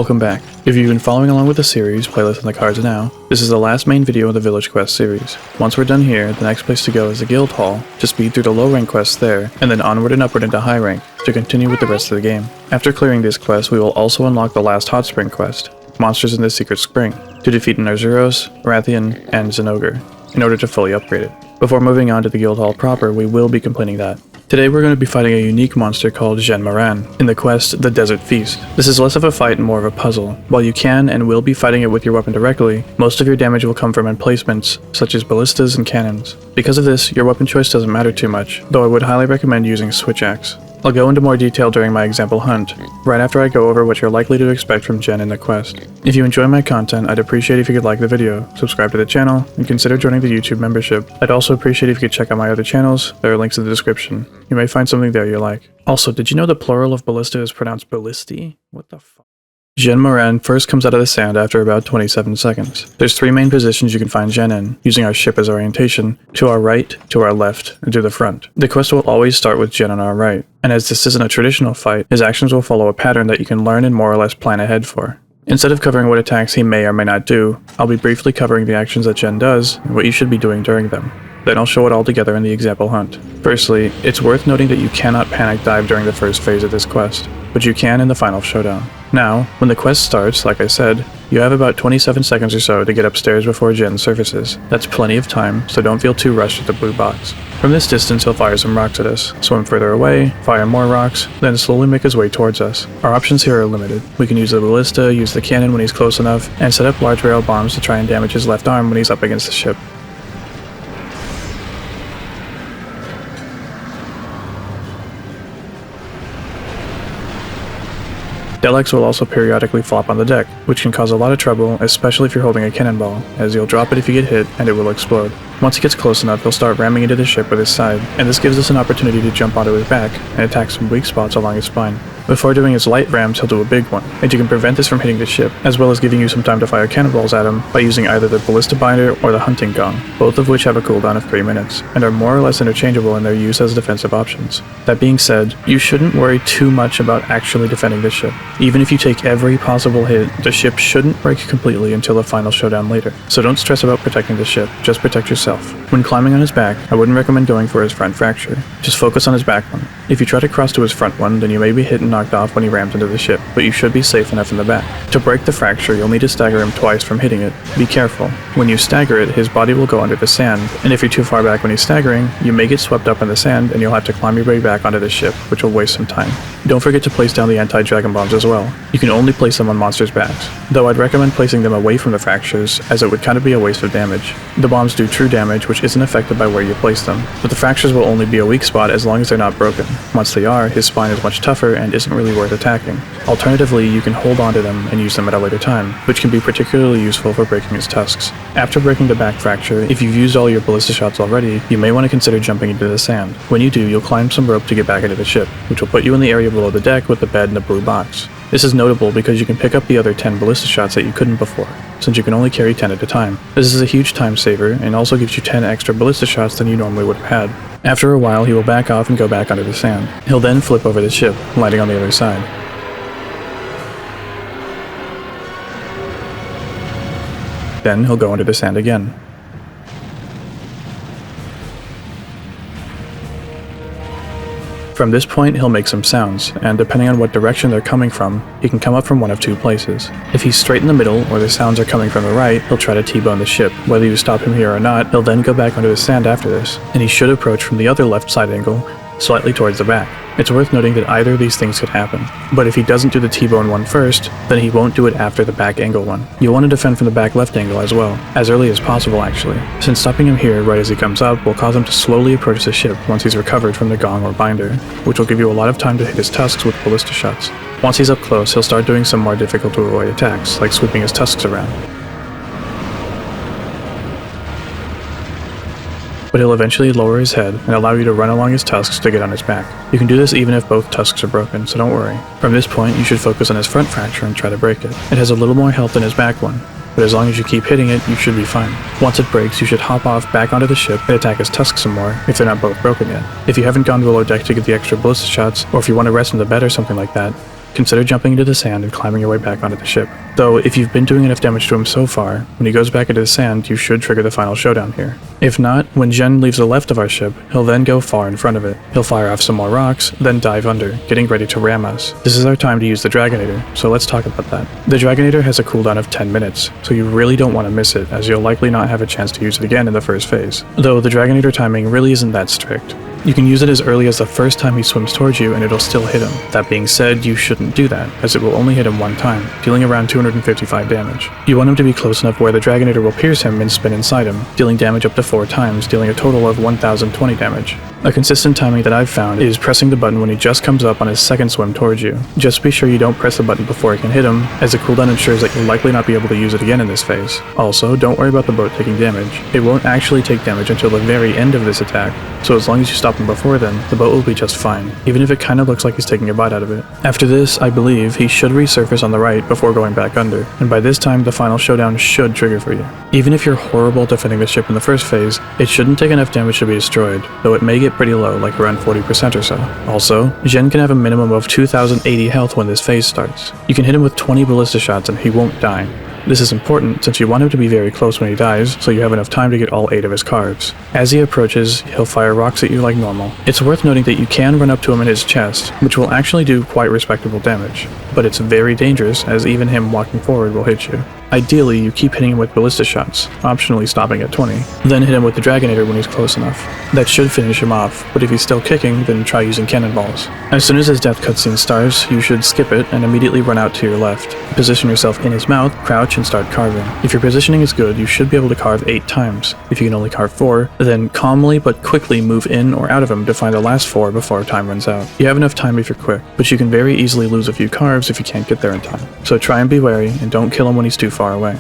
Welcome back. If you've been following along with the series, playlist on the cards now, this is the last main video of the Village Quest series. Once we're done here, the next place to go is the Guild Hall, to speed through the low rank quests there, and then onward and upward into high rank, to continue with the rest of the game. After clearing this quest, we will also unlock the last Hot Spring quest, Monsters in the Secret Spring, to defeat an Arzuros, Rathian, and Zinogre, in order to fully upgrade it. Before moving on to the Guild Hall proper, we will be completing that. Today we're going to be fighting a unique monster called Jhen Mohran, in the quest The Desert Feast. This is less of a fight and more of a puzzle. While you can and will be fighting it with your weapon directly, most of your damage will come from emplacements, such as ballistas and cannons. Because of this, your weapon choice doesn't matter too much, though I would highly recommend using Switch Axe. I'll go into more detail during my example hunt, right after I go over what you're likely to expect from Jhen in the quest. If you enjoy my content, I'd appreciate if you could like the video, subscribe to the channel, and consider joining the YouTube membership. I'd also appreciate if you could check out my other channels, there are links in the description. You may find something there you like. Also, did you know the plural of ballista is pronounced ballisti? What the fuck? Jhen Mohran first comes out of the sand after about 27 seconds. There's 3 main positions you can find Jhen in, using our ship as orientation: to our right, to our left, and to the front. The quest will always start with Jhen on our right, and as this isn't a traditional fight, his actions will follow a pattern that you can learn and more or less plan ahead for. Instead of covering what attacks he may or may not do, I'll be briefly covering the actions that Jhen does, and what you should be doing during them. Then I'll show it all together in the example hunt. Firstly, it's worth noting that you cannot panic dive during the first phase of this quest, but you can in the Final Showdown. Now, when the quest starts, like I said, you have about 27 seconds or so to get upstairs before Jhen surfaces. That's plenty of time, so don't feel too rushed at the blue box. From this distance, he'll fire some rocks at us, swim further away, fire more rocks, then slowly make his way towards us. Our options here are limited. We can use the ballista, use the cannon when he's close enough, and set up large barrel bombs to try and damage his left arm when he's up against the ship. Delex will also periodically flop on the deck, which can cause a lot of trouble, especially if you're holding a cannonball, as you'll drop it if you get hit, and it will explode. Once he gets close enough, he'll start ramming into the ship with his side, and this gives us an opportunity to jump onto his back, and attack some weak spots along his spine. Before doing his light rams, he'll do a big one, and you can prevent this from hitting the ship, as well as giving you some time to fire cannonballs at him by using either the ballista binder or the hunting gong, both of which have a cooldown of 3 minutes, and are more or less interchangeable in their use as defensive options. That being said, you shouldn't worry too much about actually defending the ship. Even if you take every possible hit, the ship shouldn't break completely until the Final Showdown later, so don't stress about protecting the ship, just protect yourself. When climbing on his back, I wouldn't recommend going for his front fracture. Just focus on his back one. If you try to cross to his front one, then you may be hit and knocked off when he rams into the ship, but you should be safe enough in the back. To break the fracture, you'll need to stagger him twice from hitting it. Be careful. When you stagger it, his body will go under the sand, and if you're too far back when he's staggering, you may get swept up in the sand and you'll have to climb your way back onto the ship, which will waste some time. Don't forget to place down the anti-dragon bombs as well. You can only place them on monsters' backs, though I'd recommend placing them away from the fractures, as it would kind of be a waste of damage. The bombs do true damage, which isn't affected by where you place them, but the fractures will only be a weak spot as long as they're not broken. Once they are, his spine is much tougher and isn't really worth attacking. Alternatively, you can hold onto them and use them at a later time, which can be particularly useful for breaking his tusks. After breaking the back fracture, if you've used all your ballista shots already, you may want to consider jumping into the sand. When you do, you'll climb some rope to get back into the ship, which will put you in the area below the deck with the bed and the blue box. This is notable because you can pick up the other 10 ballista shots that you couldn't before, since you can only carry 10 at a time. This is a huge time saver, and also gives you 10 extra ballista shots than you normally would have had. After a while, he will back off and go back under the sand. He'll then flip over the ship, landing on the other side. Then he'll go under the sand again. From this point, he'll make some sounds, and depending on what direction they're coming from, he can come up from one of 2 places. If he's straight in the middle, or the sounds are coming from the right, he'll try to T-bone the ship. Whether you stop him here or not, he'll then go back under the sand after this, and he should approach from the other left side angle, slightly towards the back. It's worth noting that either of these things could happen, but if he doesn't do the T-bone one first, then he won't do it after the back angle one. You'll want to defend from the back left angle as well, as early as possible actually, since stopping him here right as he comes up will cause him to slowly approach the ship once he's recovered from the gong or binder, which will give you a lot of time to hit his tusks with ballista shots. Once he's up close, he'll start doing some more difficult to avoid attacks, like sweeping his tusks around. But he'll eventually lower his head and allow you to run along his tusks to get on his back. You can do this even if both tusks are broken, so don't worry. From this point, you should focus on his front fracture and try to break it. It has a little more health than his back one, but as long as you keep hitting it, you should be fine. Once it breaks, you should hop off back onto the ship and attack his tusks some more, if they're not both broken yet. If you haven't gone below deck to get the extra ballista shots, or if you want to rest in the bed or something like that, consider jumping into the sand and climbing your way back onto the ship. Though, if you've been doing enough damage to him so far, when he goes back into the sand, you should trigger the final showdown here. If not, when Jhen leaves the left of our ship, he'll then go far in front of it. He'll fire off some more rocks, then dive under, getting ready to ram us. This is our time to use the Dragonator, so let's talk about that. The Dragonator has a cooldown of 10 minutes, so you really don't want to miss it, as you'll likely not have a chance to use it again in the first phase. Though the Dragonator timing really isn't that strict. You can use it as early as the first time he swims towards you and it'll still hit him. That being said, you shouldn't do that, as it will only hit him one time, dealing around 255 damage. You want him to be close enough where the Dragonator will pierce him and spin inside him, dealing damage up to 4 times, dealing a total of 1020 damage. A consistent timing that I've found is pressing the button when he just comes up on his second swim towards you. Just be sure you don't press the button before it can hit him, as the cooldown ensures that you'll likely not be able to use it again in this phase. Also, don't worry about the boat taking damage. It won't actually take damage until the very end of this attack, so as long as you stop him before then, the boat will be just fine, even if it kinda looks like he's taking a bite out of it. After this, I believe, he should resurface on the right before going back under, and by this time the final showdown should trigger for you. Even if you're horrible at defending the ship in the first phase, it shouldn't take enough damage to be destroyed, though it may get pretty low, like around 40% or so. Also, Jhen can have a minimum of 2080 health when this phase starts. You can hit him with 20 ballista shots and he won't die. This is important since you want him to be very close when he dies, so you have enough time to get all 8 of his carves. As he approaches, he'll fire rocks at you like normal. It's worth noting that you can run up to him in his chest, which will actually do quite respectable damage, but it's very dangerous as even him walking forward will hit you. Ideally, you keep hitting him with ballista shots, optionally stopping at 20, then hit him with the Dragonator when he's close enough. That should finish him off, but if he's still kicking, then try using cannonballs. As soon as his death cutscene starts, you should skip it and immediately run out to your left. Position yourself in his mouth, crouch, and start carving. If your positioning is good, you should be able to carve 8 times. If you can only carve 4, then calmly but quickly move in or out of him to find the last 4 before time runs out. You have enough time if you're quick, but you can very easily lose a few carves if you can't get there in time. So try and be wary, and don't kill him when he's too far away.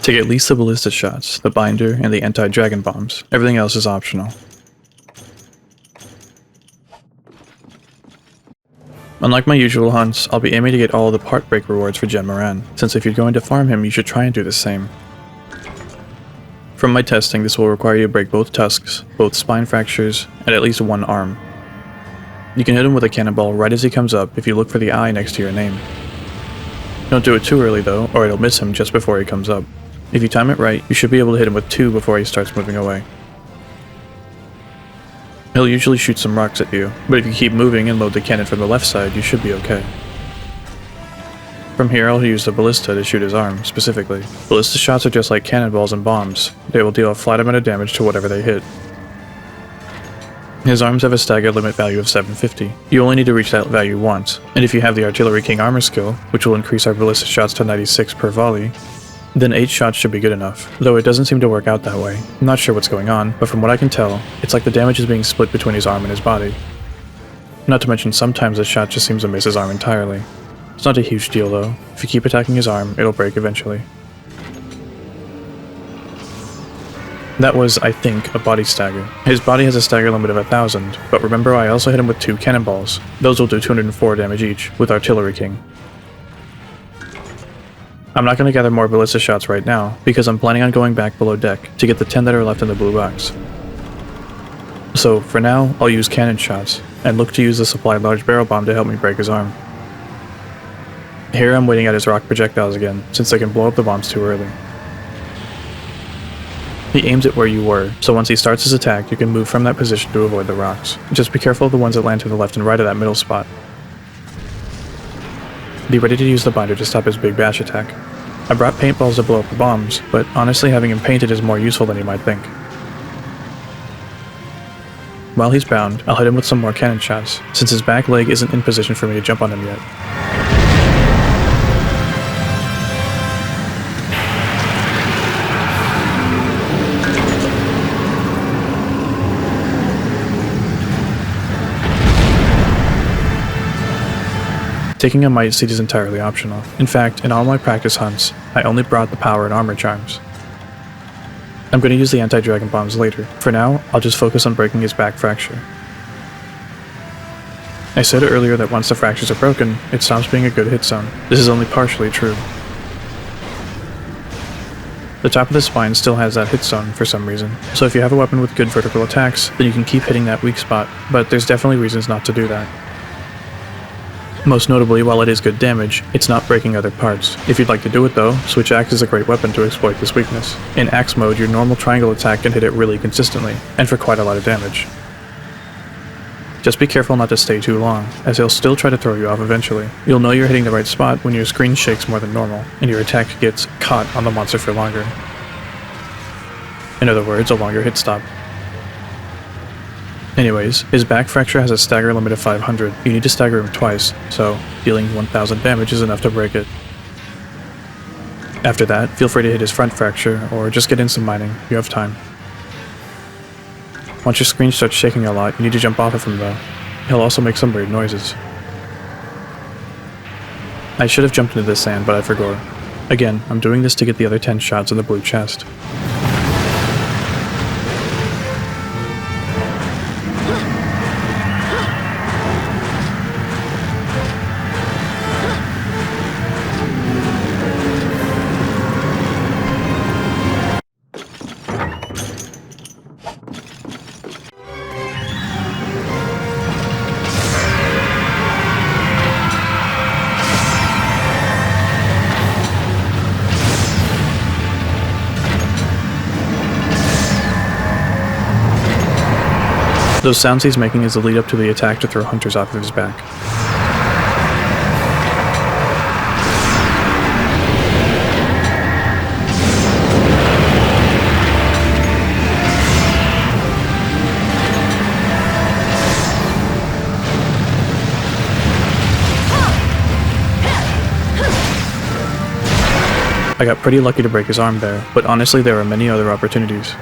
Take at least the ballista shots, the binder, and the anti-dragon bombs. Everything else is optional. Unlike my usual hunts, I'll be aiming to get all the part break rewards for Jhen Mohran, since if you're going to farm him, you should try and do the same. From my testing, this will require you to break both tusks, both spine fractures, and at least 1 arm. You can hit him with a cannonball right as he comes up if you look for the eye next to your name. Don't do it too early though, or it'll miss him just before he comes up. If you time it right, you should be able to hit him with 2 before he starts moving away. He'll usually shoot some rocks at you, but if you keep moving and load the cannon from the left side, you should be okay. From here, I'll use the ballista to shoot his arm, specifically. Ballista shots are just like cannonballs and bombs. They will deal a flat amount of damage to whatever they hit. His arms have a staggered limit value of 750. You only need to reach that value once, and if you have the Artillery King armor skill, which will increase our ballista shots to 96 per volley, then 8 shots should be good enough, though it doesn't seem to work out that way. I'm not sure what's going on, but from what I can tell, it's like the damage is being split between his arm and his body. Not to mention sometimes a shot just seems to miss his arm entirely. It's not a huge deal though. If you keep attacking his arm, it'll break eventually. That was, I think, a body stagger. His body has a stagger limit of 1000, but remember I also hit him with 2 cannonballs. Those will do 204 damage each, with Artillery King. I'm not going to gather more ballista shots right now, because I'm planning on going back below deck to get the 10 that are left in the blue box. So, for now, I'll use cannon shots, and look to use the supplied large barrel bomb to help me break his arm. Here I'm waiting at his rock projectiles again, since they can blow up the bombs too early. He aims it where you were, so once he starts his attack, you can move from that position to avoid the rocks. Just be careful of the ones that land to the left and right of that middle spot. Be ready to use the binder to stop his big bash attack. I brought paintballs to blow up the bombs, but honestly having him painted is more useful than you might think. While he's bound, I'll hit him with some more cannon shots, since his back leg isn't in position for me to jump on him yet. Taking a might seed is entirely optional. In fact, in all my practice hunts, I only brought the power and armor charms. I'm going to use the anti-dragon bombs later. For now, I'll just focus on breaking his back fracture. I said earlier that once the fractures are broken, it stops being a good hit zone. This is only partially true. The top of the spine still has that hit zone for some reason, so if you have a weapon with good vertical attacks, then you can keep hitting that weak spot, but there's definitely reasons not to do that. Most notably, while it is good damage, it's not breaking other parts. If you'd like to do it though, Switch Axe is a great weapon to exploit this weakness. In Axe mode, your normal triangle attack can hit it really consistently, and for quite a lot of damage. Just be careful not to stay too long, as he'll still try to throw you off eventually. You'll know you're hitting the right spot when your screen shakes more than normal, and your attack gets caught on the monster for longer. In other words, a longer hit stop. Anyways, his back fracture has a stagger limit of 500. You need to stagger him twice, so dealing 1000 damage is enough to break it. After that, feel free to hit his front fracture, or just get in some mining. You have time. Once your screen starts shaking a lot, you need to jump off of him though. He'll also make some weird noises. I should have jumped into the sand, but I forgot. Again, I'm doing this to get the other 10 shots in the blue chest. Those sounds he's making is the lead up to the attack to throw hunters off of his back. I got pretty lucky to break his arm there, but honestly there are many other opportunities.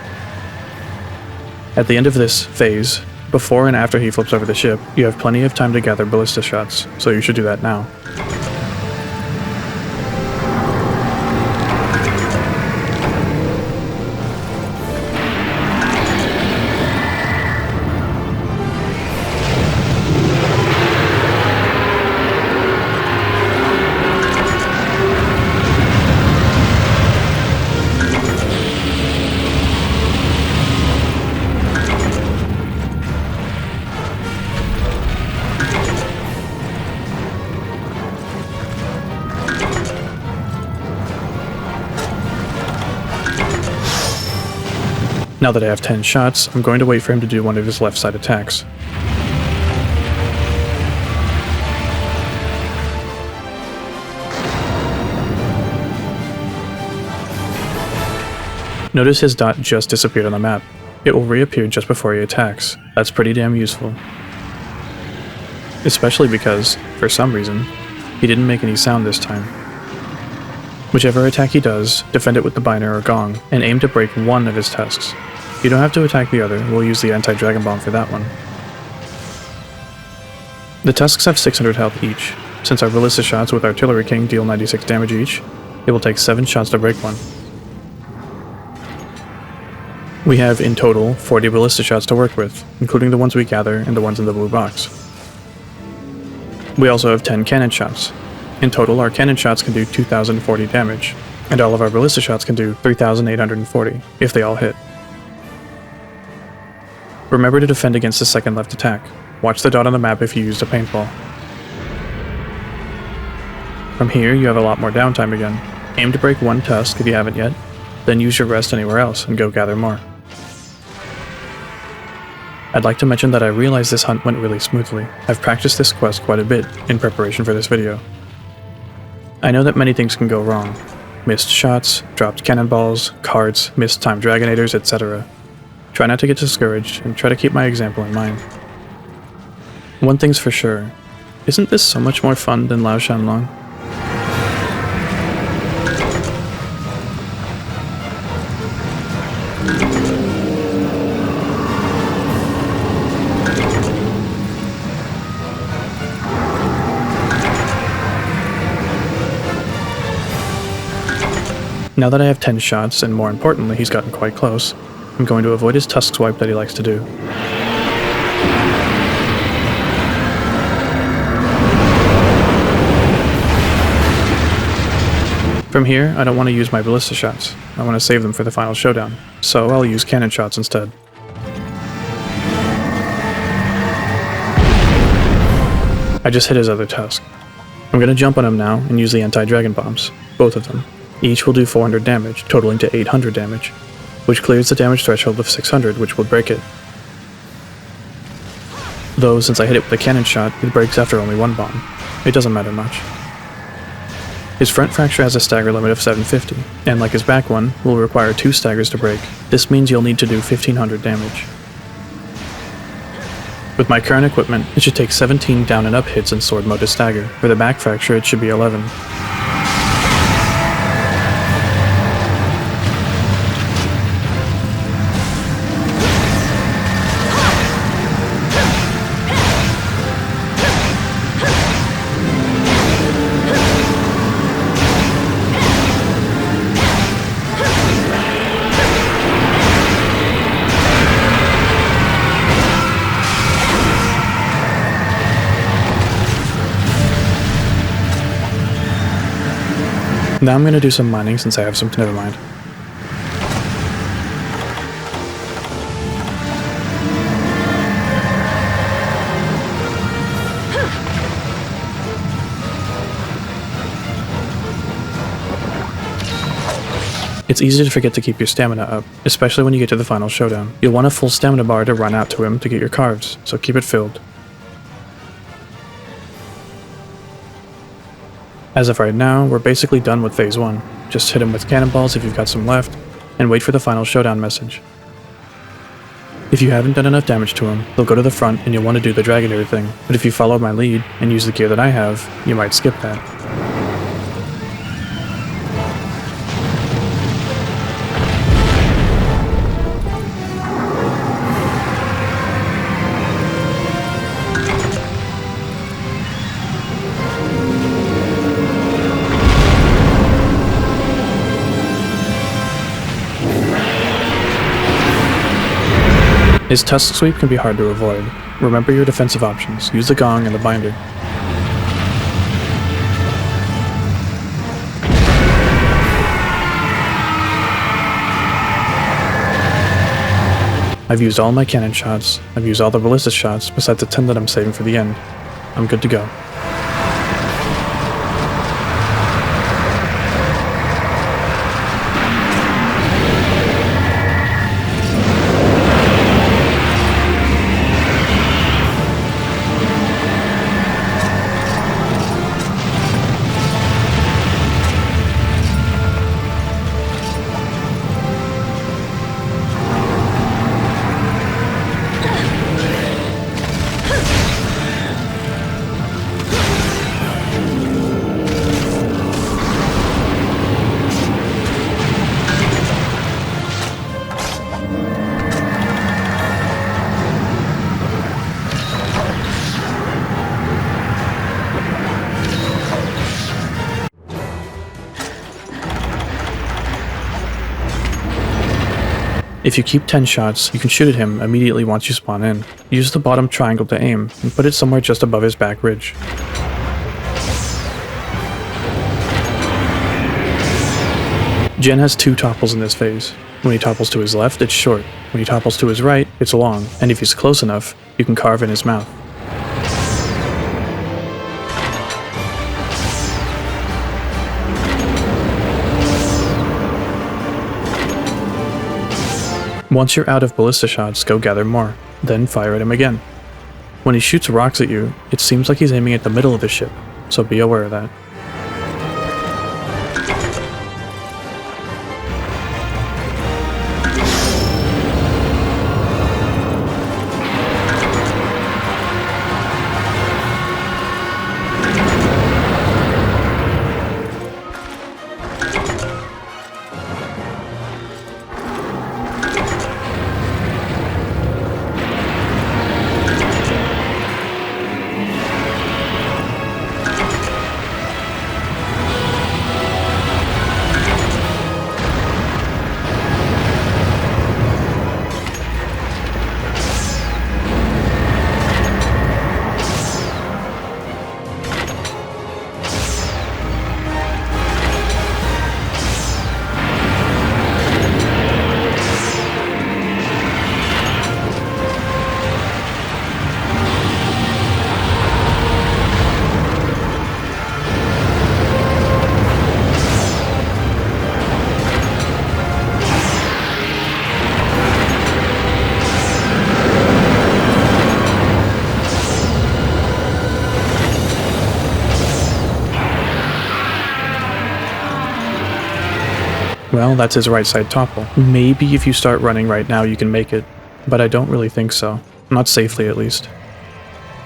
At the end of this phase, before and after he flips over the ship, you have plenty of time to gather ballista shots, so you should do that now. Now that I have 10 shots, I'm going to wait for him to do one of his left side attacks. Notice his dot just disappeared on the map. It will reappear just before he attacks. That's pretty damn useful. Especially because, for some reason, he didn't make any sound this time. Whichever attack he does, defend it with the binder or gong, and aim to break one of his tusks. You don't have to attack the other, we'll use the anti-dragon bomb for that one. The tusks have 600 health each. Since our ballista shots with Artillery King deal 96 damage each, it will take 7 shots to break one. We have, in total, 40 ballista shots to work with, including the ones we gather and the ones in the blue box. We also have 10 cannon shots. In total, our cannon shots can do 2040 damage, and all of our ballista shots can do 3840, if they all hit. Remember to defend against the second left attack. Watch the dot on the map if you used a paintball. From here, you have a lot more downtime again. Aim to break one tusk if you haven't yet, then use your rest anywhere else and go gather more. I'd like to mention that I realized this hunt went really smoothly. I've practiced this quest quite a bit in preparation for this video. I know that many things can go wrong. Missed shots, dropped cannonballs, carts, missed timed dragonators, etc. Try not to get discouraged and try to keep my example in mind. One thing's for sure, isn't this so much more fun than Lao Shanlong? Now that I have 10 shots, and more importantly he's gotten quite close, I'm going to avoid his tusk swipe that he likes to do. From here, I don't want to use my ballista shots. I want to save them for the final showdown, so I'll use cannon shots instead. I just hit his other tusk. I'm going to jump on him now and use the anti-dragon bombs, both of them. Each will do 400 damage, totaling to 800 damage, which clears the damage threshold of 600, which will break it. Though, since I hit it with a cannon shot, it breaks after only one bomb. It doesn't matter much. His front fracture has a stagger limit of 750, and like his back one, will require 2 staggers to break. This means you'll need to do 1500 damage. With my current equipment, it should take 17 down and up hits in sword mode to stagger. For the back fracture, it should be 11. Now I'm going to do some mining since I have some. Never mind. It's easy to forget to keep your stamina up, especially when you get to the final showdown. You'll want a full stamina bar to run out to him to get your cards, so keep it filled. As of right now, we're basically done with phase 1. Just hit him with cannonballs if you've got some left, and wait for the final showdown message. If you haven't done enough damage to him, they'll go to the front and you'll want to do the Dragonator thing, but if you follow my lead and use the gear that I have, you might skip that. His tusk sweep can be hard to avoid. Remember your defensive options. Use the gong and the binder. I've used all my cannon shots. I've used all the ballista shots, besides the 10 that I'm saving for the end. I'm good to go. If you keep 10 shots, you can shoot at him immediately once you spawn in. Use the bottom triangle to aim, and put it somewhere just above his back ridge. Jhen has 2 topples in this phase. When he topples to his left, it's short. When he topples to his right, it's long, and if he's close enough, you can carve in his mouth. Once you're out of ballista shots, go gather more, then fire at him again. When he shoots rocks at you, it seems like he's aiming at the middle of the ship, so be aware of that. Well, that's his right side topple. Maybe if you start running right now you can make it, but I don't really think so. Not safely, at least.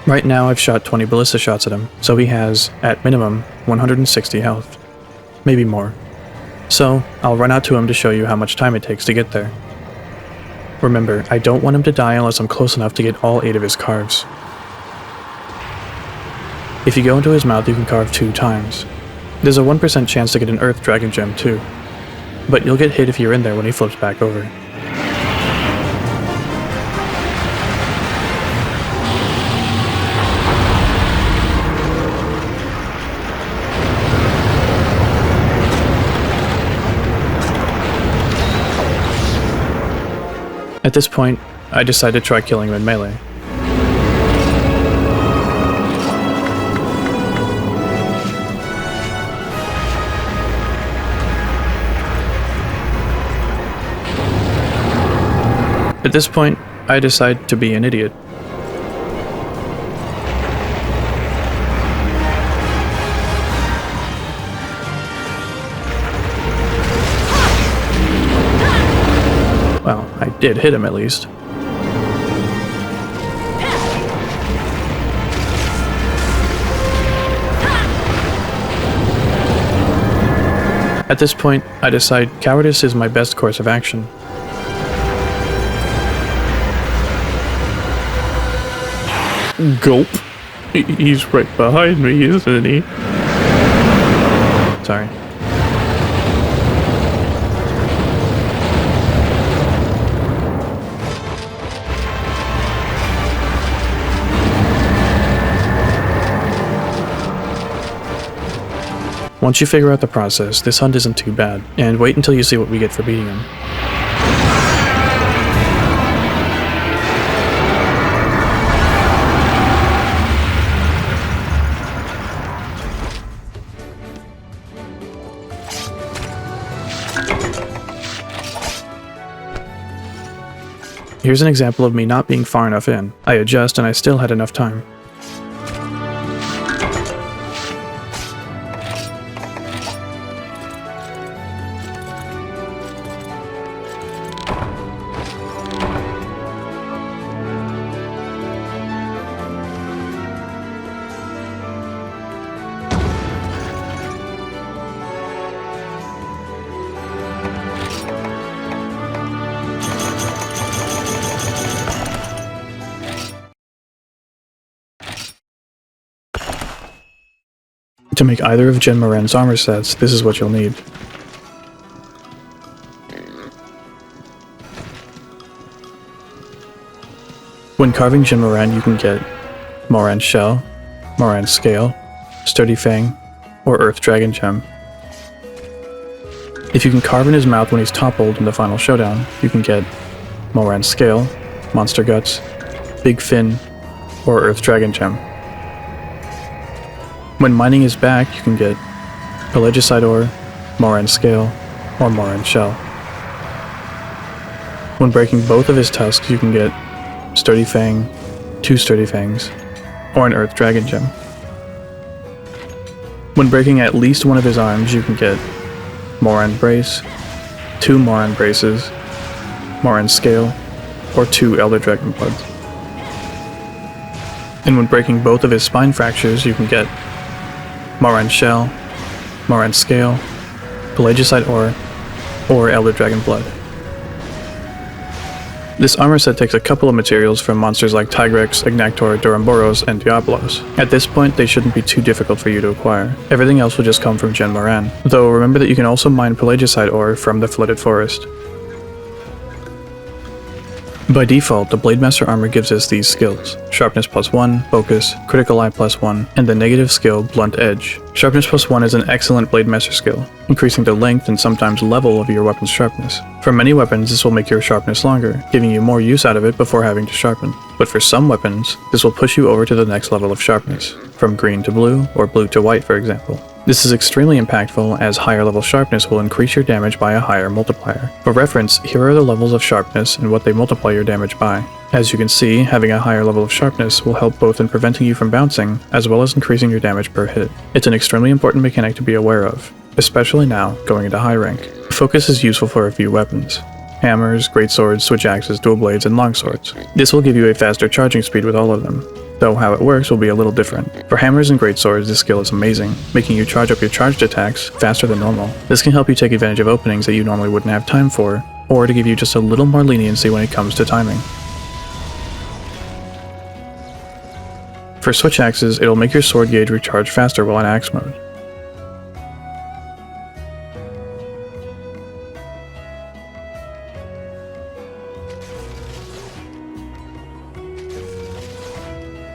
Right now I've shot 20 ballista shots at him, so he has, at minimum, 160 health. Maybe more. So, I'll run out to him to show you how much time it takes to get there. Remember, I don't want him to die unless I'm close enough to get all 8 of his carves. If you go into his mouth, you can carve 2 times. There's a 1% chance to get an Earth Dragon Gem too, but you'll get hit if you're in there when he flips back over. At this point, I decide to try killing him in melee. At this point, I decide to be an idiot. Well, I did hit him at least. At this point, I decide cowardice is my best course of action. Gulp. He's right behind me, isn't he? Sorry. Once you figure out the process, this hunt isn't too bad, and wait until you see what we get for beating him. Here's an example of me not being far enough in. I adjust and I still had enough time. To make either of Jhen Mohran's armor sets, this is what you'll need. When carving Jhen Mohran, you can get Mohran's Shell, Mohran's Scale, Sturdy Fang, or Earth Dragon Gem. If you can carve in his mouth when he's toppled in the Final Showdown, you can get Mohran's Scale, Monster Guts, Big Fin, or Earth Dragon Gem. When mining his back, you can get Pelagiside Ore, Mohran's Scale, or Mohran's Shell. When breaking both of his tusks, you can get Sturdy Fang, 2 Sturdy Fangs, or an Earth Dragon Gem. When breaking at least one of his arms, you can get Mohran Brace, 2 Mohran Braces, Mohran Scale, or 2 Elder Dragon Bloods. And when breaking both of his spine fractures, you can get Mohran Shell, Mohran Scale, Pelagicite Ore, or Elder Dragon Blood. This armor set takes a couple of materials from monsters like Tigrex, Agnaktor, Duramboros, and Diablos. At this point, they shouldn't be too difficult for you to acquire. Everything else will just come from Jhen Mohran, though remember that you can also mine Pelagicite Ore from the Flooded Forest. By default, the Blademaster Armor gives us these skills: Sharpness +1, Focus, Critical Eye +1, and the negative skill Blunt Edge. Sharpness +1 is an excellent Blademaster skill, increasing the length and sometimes level of your weapon's sharpness. For many weapons, this will make your sharpness longer, giving you more use out of it before having to sharpen. But for some weapons, this will push you over to the next level of sharpness, from green to blue, or blue to white for example. This is extremely impactful, as higher level sharpness will increase your damage by a higher multiplier. For reference, here are the levels of sharpness and what they multiply your damage by. As you can see, having a higher level of sharpness will help both in preventing you from bouncing, as well as increasing your damage per hit. It's an extremely important mechanic to be aware of, especially now, going into high rank. Focus is useful for a few weapons: hammers, greatswords, switch axes, dual blades, and longswords. This will give you a faster charging speed with all of them, though how it works will be a little different. For hammers and greatswords, this skill is amazing, making you charge up your charged attacks faster than normal. This can help you take advantage of openings that you normally wouldn't have time for, or to give you just a little more leniency when it comes to timing. For switch axes, it'll make your sword gauge recharge faster while in axe mode.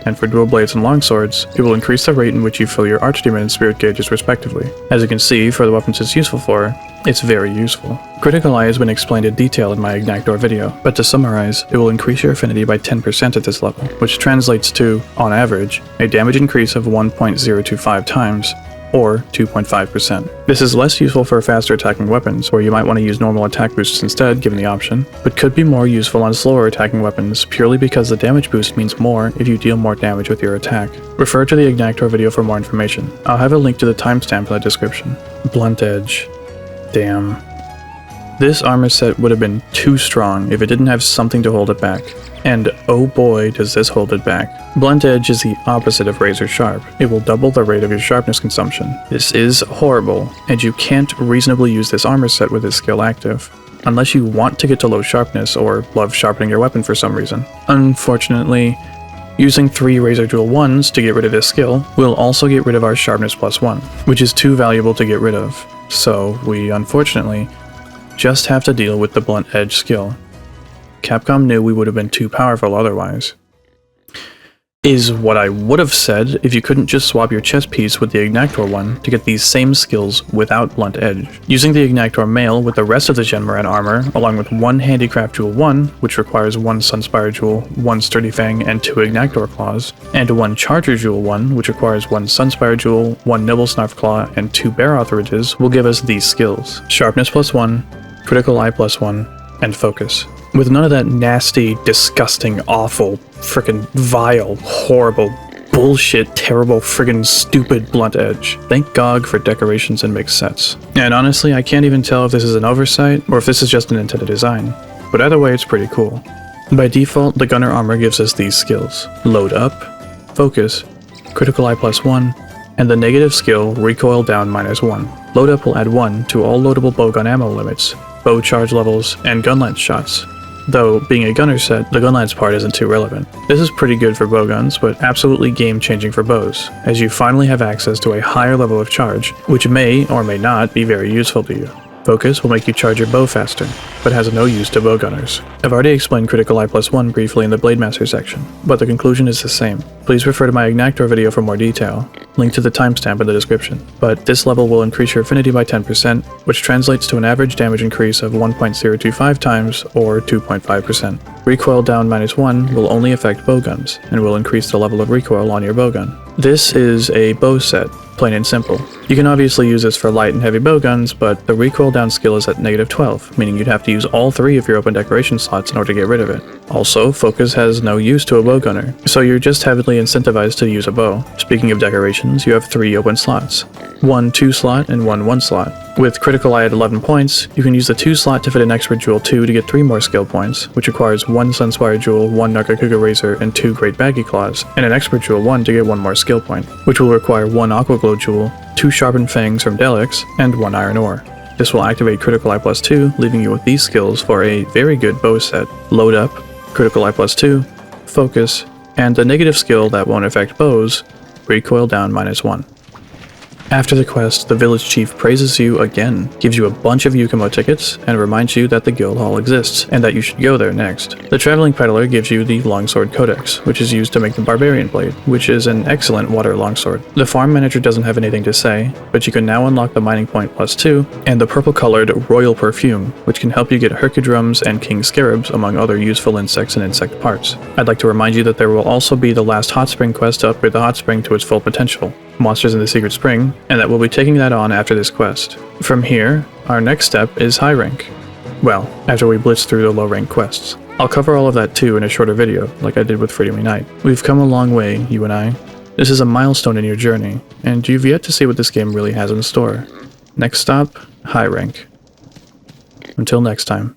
And for dual blades and longswords, it will increase the rate in which you fill your archdemon and spirit gauges respectively. As you can see, for the weapons it's useful for, it's very useful. Critical Eye has been explained in detail in my Agnaktor video, but to summarize, it will increase your affinity by 10% at this level, which translates to, on average, a damage increase of 1.025 times, or 2.5%. This is less useful for faster attacking weapons, where you might want to use normal attack boosts instead given the option, but could be more useful on slower attacking weapons purely because the damage boost means more if you deal more damage with your attack. Refer to the Agnaktor video for more information. I'll have a link to the timestamp in the description. Blunt Edge. Damn. This armor set would have been too strong if it didn't have something to hold it back. And oh boy does this hold it back. Blunt Edge is the opposite of Razor Sharp. It will double the rate of your sharpness consumption. This is horrible, and you can't reasonably use this armor set with this skill active, unless you want to get to low sharpness or love sharpening your weapon for some reason. Unfortunately, using 3 Razor Jewel 1s to get rid of this skill will also get rid of our Sharpness +1, which is too valuable to get rid of, so we unfortunately just have to deal with the Blunt Edge skill. Capcom knew we would have been too powerful otherwise. Is what I would have said if you couldn't just swap your chest piece with the Agnaktor one to get these same skills without Blunt Edge. Using the Agnaktor mail with the rest of the Jhen Mohran armor, along with 1 Handicraft Jewel 1, which requires 1 Sunspire Jewel, 1 Sturdy Fang, and 2 Agnaktor Claws, and 1 Charger Jewel 1, which requires 1 Sunspire Jewel, 1 Nibble Snarf Claw, and 2 Barroth Ridges, will give us these skills: Sharpness +1, Critical Eye +1, and Focus. With none of that nasty, disgusting, awful, frickin' vile, horrible, bullshit, terrible, friggin' stupid Blunt Edge. Thank GOG for decorations and mixed sets. And honestly, I can't even tell if this is an oversight or if this is just an intended design. But either way, it's pretty cool. By default, the Gunner Armor gives us these skills: Load Up, Focus, Critical Eye +1, and the negative skill Recoil Down -1. Load Up will add 1 to all loadable bowgun ammo limits, bow charge levels, and gun lance shots. Though, being a gunner set, the gun lance part isn't too relevant. This is pretty good for bowguns, but absolutely game-changing for bows, as you finally have access to a higher level of charge, which may or may not be very useful to you. Focus will make you charge your bow faster, but has no use to bowgunners. I've already explained Critical Eye +1 briefly in the Blademaster section, but the conclusion is the same. Please refer to my Agnaktor video for more detail, link to the timestamp in the description. But this level will increase your affinity by 10%, which translates to an average damage increase of 1.025 times, or 2.5%. Recoil Down -1 will only affect bowguns, and will increase the level of recoil on your bowgun. This is a bow set, plain and simple. You can obviously use this for light and heavy bowguns, but the recoil down skill is at -12, meaning you'd have to use all 3 of your open decoration slots in order to get rid of it. Also, focus has no use to a bowgunner, so you're just heavily incentivized to use a bow. Speaking of decorations, you have 3 open slots. 1 2 slot and 1 1 slot. With critical eye at 11 points, you can use the 2 slot to fit an expert jewel 2 to get 3 more skill points, which requires 1 Sunspire jewel, 1 Nargacuga razor, and 2 Great Baggy Claws, and an expert jewel 1 to get 1 more skill point, which will require 1 Aqua Glow jewel, 2 Sharpened Fangs from Delix, and 1 Iron Ore. This will activate critical eye +2, leaving you with these skills for a very good bow set: Load Up, critical eye +2, Focus, and a negative skill that won't affect bows, Recoil Down -1. After the quest, the village chief praises you again, gives you a bunch of Yukumo tickets, and reminds you that the guild hall exists, and that you should go there next. The traveling peddler gives you the longsword codex, which is used to make the barbarian blade, which is an excellent water longsword. The farm manager doesn't have anything to say, but you can now unlock the mining point +2, and the purple-colored royal perfume, which can help you get herkidrums and king scarabs, among other useful insects and insect parts. I'd like to remind you that there will also be the last hot spring quest to upgrade the hot spring to its full potential, Monsters in the Secret Spring, and that we'll be taking that on after this quest. From here, our next step is high rank. Well, after we blitz through the low rank quests. I'll cover all of that too in a shorter video, like I did with Freedom Unite. We've come a long way, you and I. This is a milestone in your journey, and you've yet to see what this game really has in store. Next stop, high rank. Until next time.